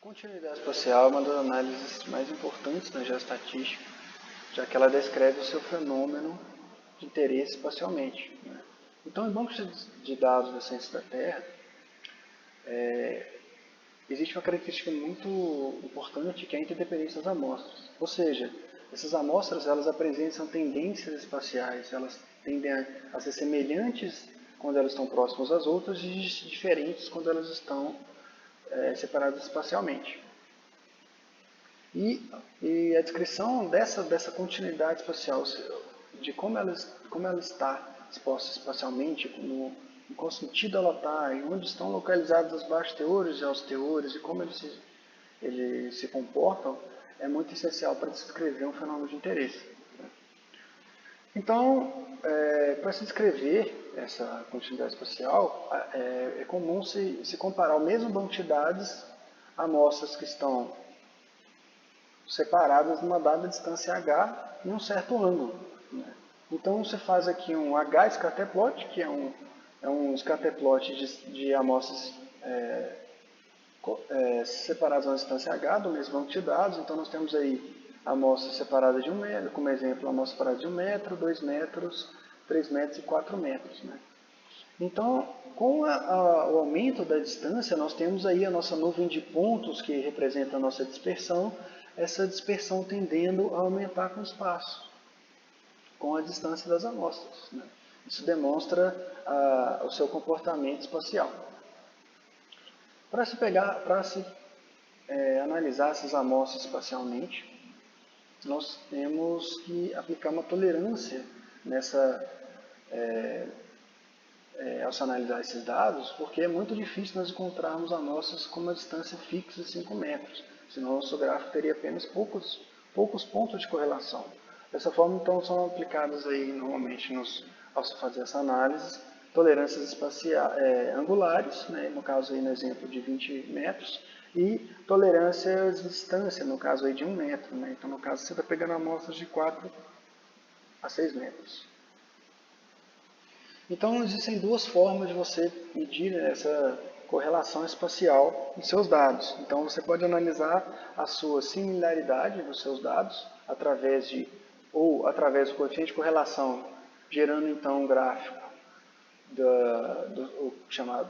Continuidade espacial é uma das análises mais importantes na geoestatística, já que ela descreve o seu fenômeno de interesse espacialmente. Então, em bancos de dados da ciência da Terra, existe uma característica muito importante que é a interdependência das amostras. Ou seja, essas amostras elas apresentam tendências espaciais, elas tendem a ser semelhantes quando elas estão próximas às outras e diferentes quando elas estão separadas espacialmente. E a descrição dessa continuidade espacial, de como ela está exposta espacialmente, em qual sentido ela está, em onde estão localizados os baixos teores e altos teores, e como eles se comportam, é muito essencial para descrever um fenômeno de interesse. Então, para se descrever essa continuidade espacial, é comum se comparar o mesmo banco de dados a amostras que estão separadas numa dada distância h em um certo ângulo. Então, você faz aqui um H-scatter-plot, que é um scatter-plot de amostras separadas numa distância h do mesmo banco de dados. Então, nós temos aí amostras separadas de 1 metro, como exemplo, amostras separadas de 1 metro, 2 metros, 3 metros e 4 metros. Então, com o aumento da distância, nós temos aí a nossa nuvem de pontos que representa a nossa dispersão, essa dispersão tendendo a aumentar com o espaço, com a distância das amostras. Isso demonstra o seu comportamento espacial. Para se analisar essas amostras espacialmente, nós temos que aplicar uma tolerância ao se analisar esses dados, porque é muito difícil nós encontrarmos amostras com uma distância fixa de 5 metros, senão o nosso gráfico teria apenas poucos pontos de correlação. Dessa forma, então, são aplicadas aí, normalmente, ao se fazer essa análise, tolerâncias angulares, no caso aí no exemplo de 20 metros, e tolerâncias de distância, no caso aí de 1 metro. Então, no caso, você está pegando amostras de 4 a 6 metros. Então, existem duas formas de você medir essa correlação espacial em seus dados. Então, você pode analisar a sua similaridade dos seus dados através do coeficiente de correlação, gerando então um gráfico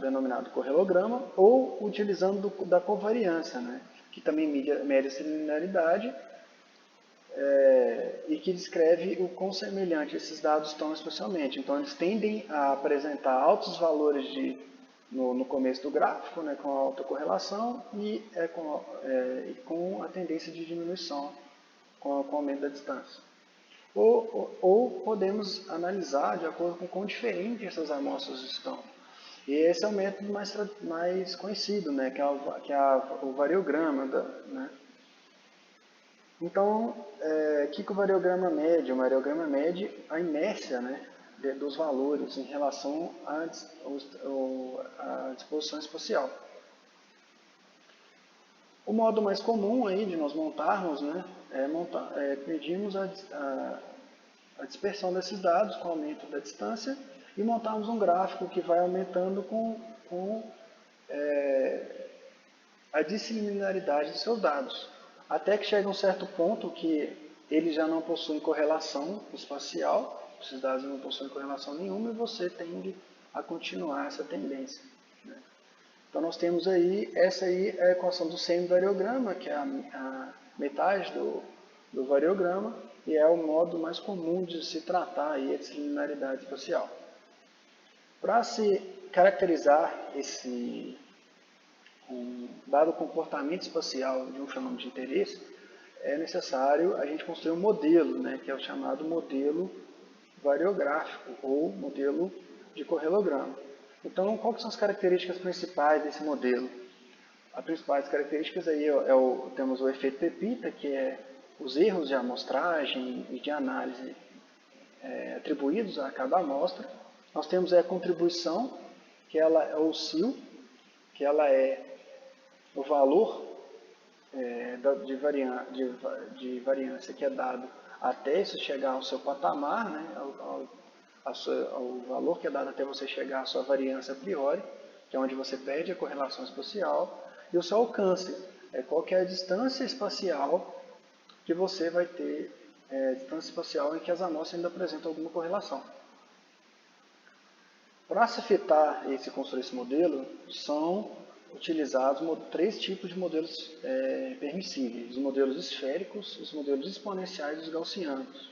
denominado correlograma, ou utilizando da covariância, que também mede a similaridade e que descreve o quão semelhante esses dados estão espacialmente. Então, eles tendem a apresentar altos valores no começo do gráfico, com alta correlação, e com a tendência de diminuição com o aumento da distância. Ou podemos analisar de acordo com quão diferente essas amostras estão. E esse é o método mais conhecido, que é o variograma. Então, o que o variograma mede? O variograma mede a inércia dos valores em relação à disposição espacial. O modo mais comum aí de nós montarmos é medirmos a dispersão desses dados com o aumento da distância e montarmos um gráfico que vai aumentando com a dissimilaridade de seus dados, até que chega a um certo ponto que eles já não possuem correlação espacial, esses dados não possuem correlação nenhuma e você tende a continuar essa tendência. Então, nós temos aí, essa aí é a equação do semivariograma, que é a metade do variograma, e é o modo mais comum de se tratar aí a dissimilaridade espacial. Para se caracterizar dado o comportamento espacial de um fenômeno de interesse, é necessário a gente construir um modelo, que é o chamado modelo variográfico, ou modelo de correlograma. Então, quais são as características principais desse modelo? As principais características aí temos o efeito Pepita, que é os erros de amostragem e de análise atribuídos a cada amostra. Nós temos a contribuição, que ela é o SIL, que ela é o valor de variância que é dado até isso chegar ao seu patamar, ao valor que é dado até você chegar à sua variância a priori, que é onde você perde a correlação espacial. e o seu alcance. Qual que é a distância espacial que você vai ter, distância espacial em que as amostras ainda apresentam alguma correlação. Para se fitar e se construir esse modelo, são utilizados 3 tipos de modelos permissíveis: os modelos esféricos, os modelos exponenciais e os gaussianos.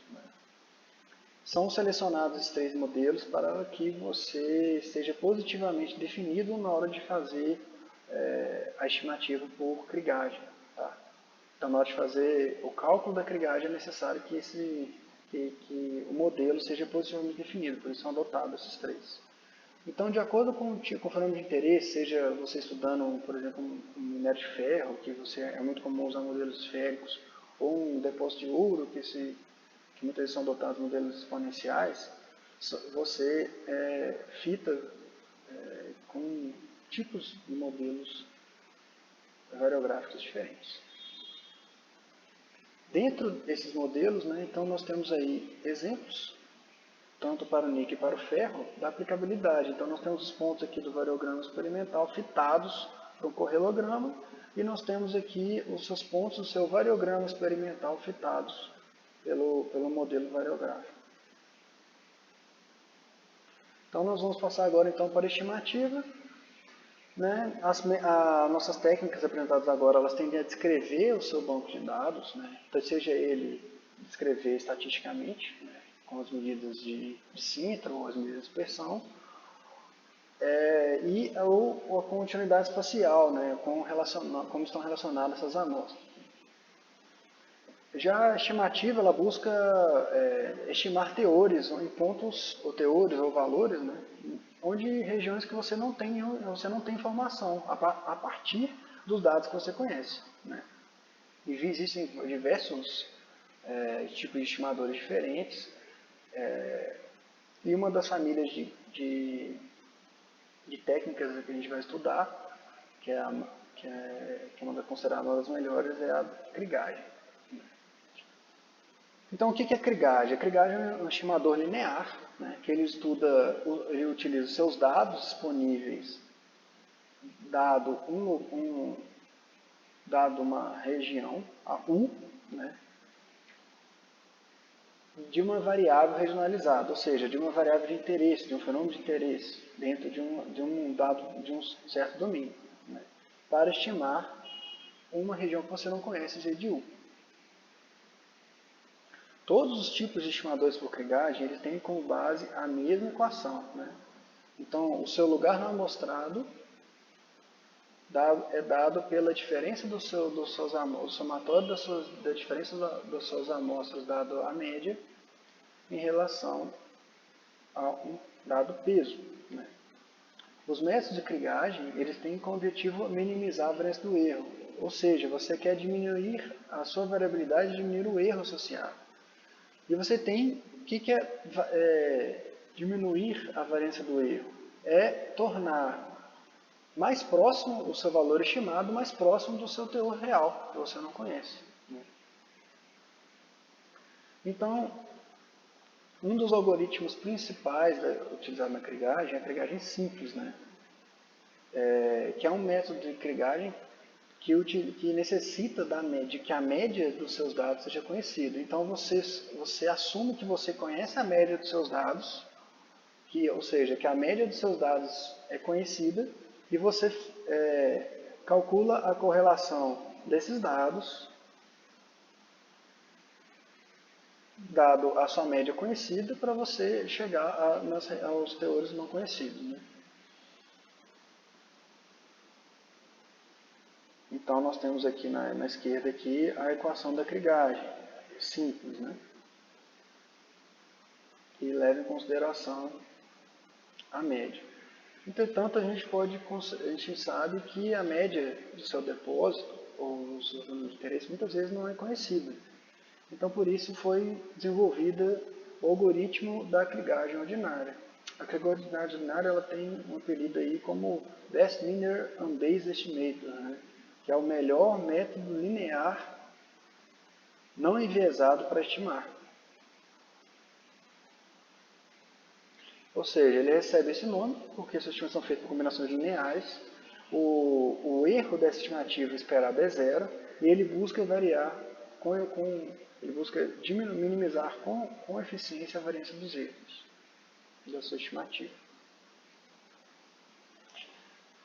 São selecionados esses 3 modelos para que você esteja positivamente definido na hora de fazer a estimativa por krigagem. Tá? Então, na hora de fazer o cálculo da krigagem, é necessário que o modelo seja positivamente definido, por isso são adotados esses 3. Então, de acordo com o fenômeno de interesse, seja você estudando, por exemplo, um minério de ferro, que é muito comum usar modelos esféricos, ou um depósito de ouro, que muitas vezes são adotados modelos exponenciais, você fita com tipos de modelos variográficos diferentes. Dentro desses modelos, então nós temos aí exemplos, tanto para o níquel e para o ferro, da aplicabilidade. Então nós temos os pontos aqui do variograma experimental fitados para o correlograma, e nós temos aqui os seus pontos do seu variograma experimental fitados pelo modelo variográfico. Então nós vamos passar agora então para a estimativa. As nossas técnicas apresentadas agora, elas tendem a descrever o seu banco de dados, então seja ele descrever estatisticamente, com as medidas de Sintra ou as medidas de dispersão, ou a continuidade espacial, como estão relacionadas essas amostras. Já a estimativa, ela busca estimar teores em pontos, ou teores ou valores, onde regiões que você não tem informação, a partir dos dados que você conhece. E existem diversos tipos de estimadores diferentes, e uma das famílias de técnicas que a gente vai estudar, que é considerada uma das melhores, é a krigagem. Então, o que é krigagem? A krigagem é um estimador linear, que ele utiliza os seus dados disponíveis, dado uma região, a U, de uma variável regionalizada, ou seja, de uma variável de interesse, de um fenômeno de interesse, dentro de um certo domínio, para estimar uma região que você não conhece, de U. Todos os tipos de estimadores por krigagem, eles têm como base a mesma equação. Então, o seu lugar no amostrado é dado pela diferença do somatório da diferença das suas amostras, dado a média, em relação a um dado peso. Os métodos de krigagem, eles têm como objetivo minimizar a variância do erro. Ou seja, você quer diminuir a sua variabilidade e diminuir o erro associado. E você tem, o que é diminuir a variância do erro? É tornar mais próximo o seu valor estimado, mais próximo do seu teor real, que você não conhece. Então, um dos algoritmos principais utilizados na krigagem é a krigagem simples, que é um método de krigagem que necessita de que a média dos seus dados seja conhecida. Então, você assume que você conhece a média dos seus dados, ou seja, que a média dos seus dados é conhecida, e você calcula a correlação desses dados, dado a sua média conhecida, para você chegar aos teores não conhecidos. Então, nós temos aqui na esquerda aqui a equação da krigagem, simples, que leva em consideração a média. Entretanto, a gente sabe que a média do seu depósito, ou o seu fenômeno de interesse, muitas vezes não é conhecida. Então, por isso foi desenvolvida o algoritmo da krigagem ordinária. A krigagem ordinária, ela tem um apelido aí como Best Linear Unbased Estimator, que é o melhor método linear não enviesado para estimar. Ou seja, ele recebe esse nome porque suas estimações são feitas por combinações lineares, o erro dessa estimativa esperada é zero e ele busca variar ele busca minimizar com eficiência a variância dos erros da sua estimativa.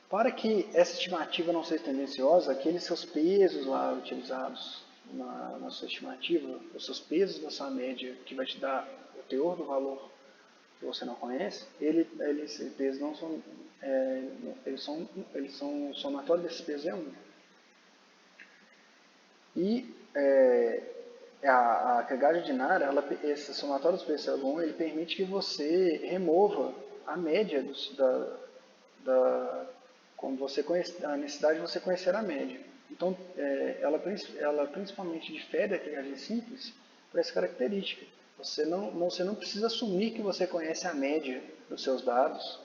Para que essa estimativa não seja tendenciosa, aqueles seus pesos lá utilizados na sua estimativa, os seus pesos da sua média, que vai te dar o teor do valor que você não conhece, esses pesos não são, o somatório desses pesos é 1. E a agregagem ordinária, esse somatório dos pesos é 1, ele permite que você remova a média como você conhece, a necessidade de você conhecer a média. Então, ela principalmente difere da agregagem simples por essa característica. Você não precisa assumir que você conhece a média dos seus dados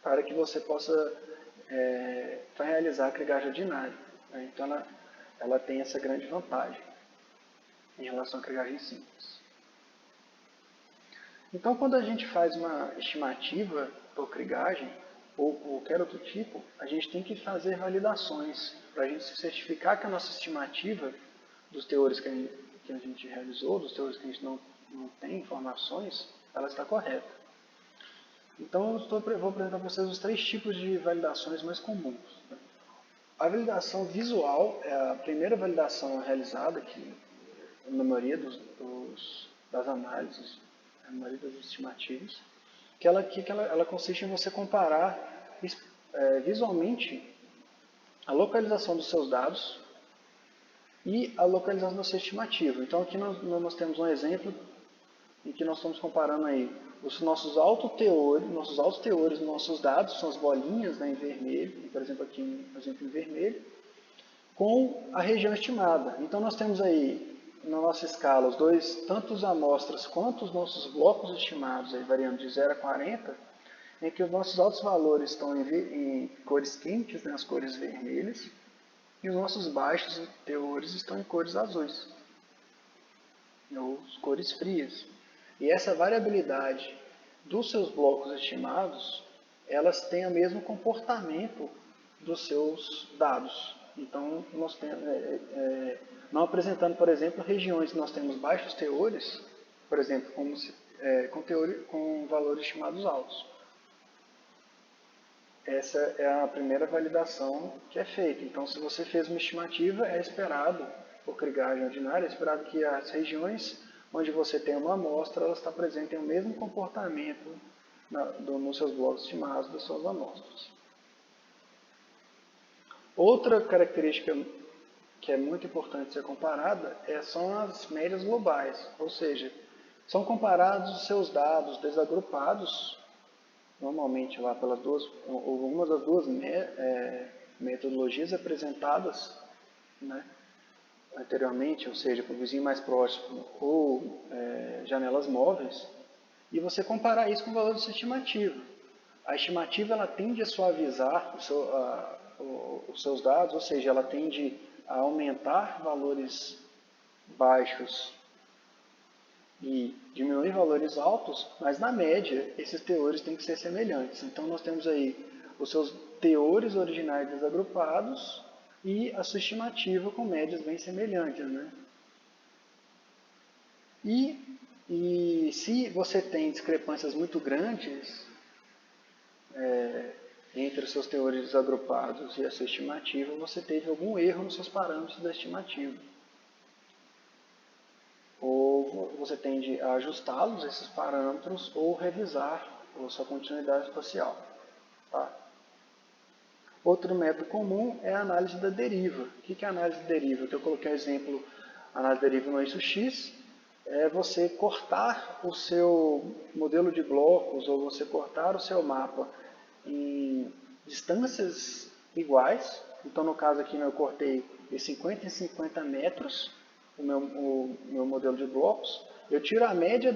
para que você possa realizar a agregagem ordinária. Então, ela tem essa grande vantagem em relação à agregagem simples. Então, quando a gente faz uma estimativa por agregagem, ou qualquer outro tipo, a gente tem que fazer validações para a gente se certificar que a nossa estimativa dos teores que a gente realizou, dos teores que a gente não tem informações, ela está correta. Então, eu vou apresentar para vocês os 3 tipos de validações mais comuns. A validação visual é a primeira validação realizada aqui, na maioria das análises, na maioria das estimativas, que ela consiste em você comparar visualmente a localização dos seus dados e a localização da sua estimativa. Então aqui nós temos um exemplo em que nós estamos comparando aí os nossos altos teores, nossos dados, são as bolinhas, né, em vermelho, por exemplo aqui um exemplo em vermelho, com a região estimada. Então nós temos aí na nossa escala tanto as amostras quanto os nossos blocos estimados, aí, variando de 0 a 40, em que os nossos altos valores estão em cores quentes, né, as cores vermelhas, e os nossos baixos teores estão em cores azuis, ou cores frias. E essa variabilidade dos seus blocos estimados, elas têm o mesmo comportamento dos seus dados. Então, nós temos, não apresentando, por exemplo, regiões que nós temos baixos teores, por exemplo, com valores estimados altos. Essa é a primeira validação que é feita. Então, se você fez uma estimativa, é esperado, por agregagem ordinária, é esperado que as regiões onde você tem uma amostra, elas apresentem o mesmo comportamento nos seus blocos estimados das suas amostras. Outra característica que é muito importante ser comparada são as médias globais, ou seja, são comparados os seus dados desagrupados, normalmente lá pelas algumas das duas metodologias apresentadas, né, anteriormente, ou seja, para o vizinho mais próximo ou janelas móveis, e você comparar isso com o valor da sua estimativa. A estimativa ela tende a suavizar os seus dados, ou seja, ela tende a aumentar valores baixos e diminuir valores altos, mas na média esses teores têm que ser semelhantes. Então nós temos aí os seus teores originais desagrupados e a sua estimativa com médias bem semelhantes, né? E se você tem discrepâncias muito grandes entre os seus teores desagrupados e a sua estimativa, você teve algum erro nos seus parâmetros da estimativa. Ou você tende a ajustá-los, esses parâmetros, ou revisar a sua continuidade espacial. Tá? Outro método comum é a análise da deriva. O que é a análise da deriva? Eu coloquei um exemplo, a análise da deriva no eixo X, é você cortar o seu modelo de blocos, ou você cortar o seu mapa em distâncias iguais. Então, no caso aqui, eu cortei de 50 em 50 metros o meu modelo de blocos. Eu tiro a média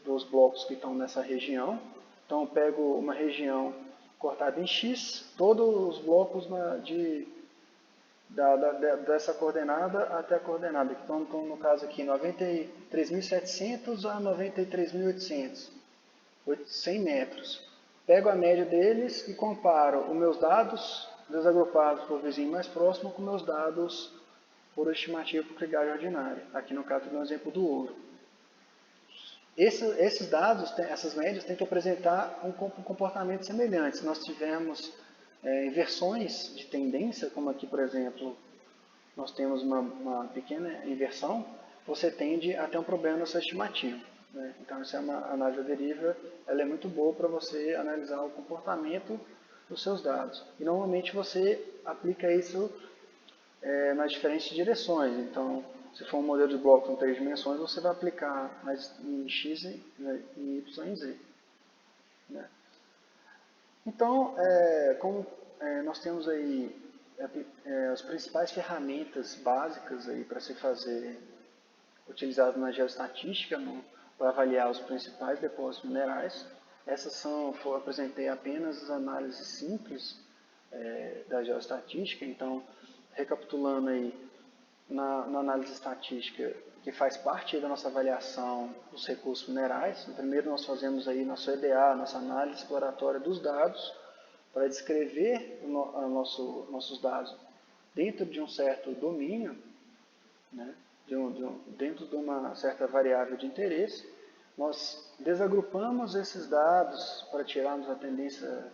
dos blocos que estão nessa região. Então, eu pego uma região cortada em X, todos os blocos dessa coordenada até a coordenada. Então, no caso aqui, 93.700 a 93.800, 100 metros. Pego a média deles e comparo os meus dados desagrupados por vizinho mais próximo com meus dados por estimativa por crigagem ordinária. Aqui no caso do exemplo do ouro. Esses dados, essas médias, têm que apresentar um comportamento semelhante. Se nós tivermos inversões de tendência, como aqui, por exemplo, nós temos uma pequena inversão, você tende a ter um problema na sua estimativa. Né? Então, essa é uma análise da deriva, ela é muito boa para você analisar o comportamento dos seus dados. E, normalmente, você aplica isso nas diferentes direções. Então, se for um modelo de bloco com 3 dimensões, você vai aplicar em x, y e z. Né? Então, como nós temos aí as principais ferramentas básicas aí para se fazer, utilizadas na geoestatística, para avaliar os principais depósitos minerais. Essas eu apresentei apenas as análises simples da geoestatística. Então, recapitulando aí, na análise estatística, que faz parte da nossa avaliação dos recursos minerais. Primeiro nós fazemos aí nosso EDA, nossa análise exploratória dos dados, para descrever nossos dados dentro de um certo domínio, né, dentro de uma certa variável de interesse. Nós desagrupamos esses dados para tirarmos a tendência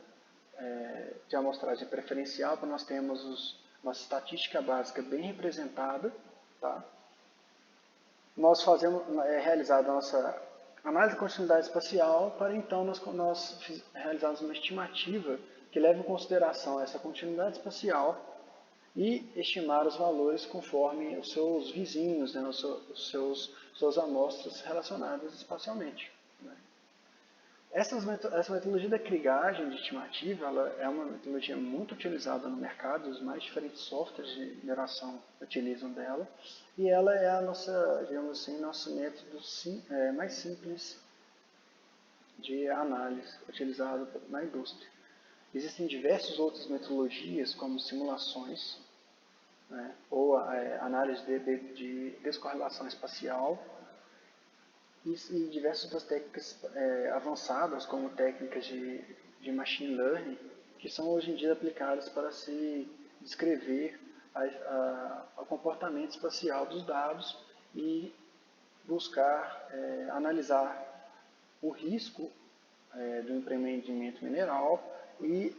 de amostragem preferencial, para nós termos nossa estatística básica bem representada. Tá? Nós realizada a nossa análise de continuidade espacial, para então nós realizarmos uma estimativa que leve em consideração essa continuidade espacial e estimar os valores conforme os seus vizinhos, né, suas amostras relacionadas espacialmente. Né? Essa metodologia da krigagem de estimativa, ela é uma metodologia muito utilizada no mercado, os mais diferentes softwares de mineração utilizam dela, e ela é a nossa, digamos assim, nosso método mais simples de análise utilizado na indústria. Existem diversas outras metodologias, como simulações, né, ou análise de descorrelação espacial, e diversas outras técnicas avançadas, como técnicas de machine learning, que são hoje em dia aplicadas para se descrever o comportamento espacial dos dados e buscar analisar o risco do empreendimento mineral e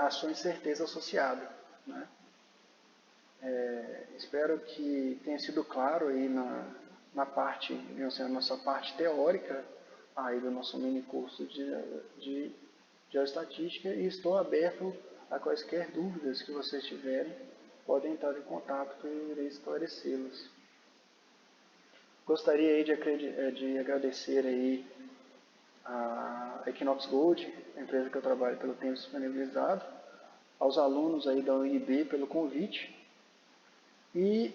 a sua incerteza associada. Né? Espero que tenha sido claro aí na nossa parte teórica aí do nosso mini curso de geoestatística, e estou aberto a quaisquer dúvidas que vocês tiverem, podem entrar em contato que eu irei esclarecê-las. Gostaria aí de agradecer aí a Equinox Gold, a empresa que eu trabalho, pelo tempo disponibilizado, aos alunos aí da UNB pelo convite, e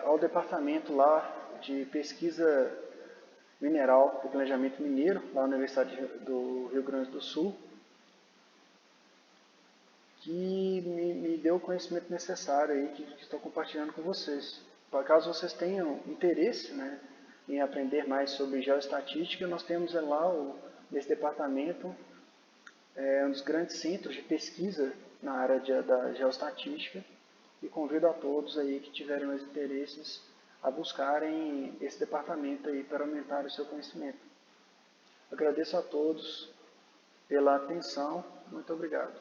ao departamento lá de pesquisa mineral e planejamento mineiro, lá na Universidade do Rio Grande do Sul, que me deu o conhecimento necessário aí, que estou compartilhando com vocês. Caso vocês tenham interesse, né, em aprender mais sobre geoestatística, nós temos lá nesse departamento um dos grandes centros de pesquisa na área da geoestatística, e convido a todos aí que tiverem mais interesses a buscarem esse departamento aí para aumentar o seu conhecimento. Agradeço a todos pela atenção. Muito obrigado.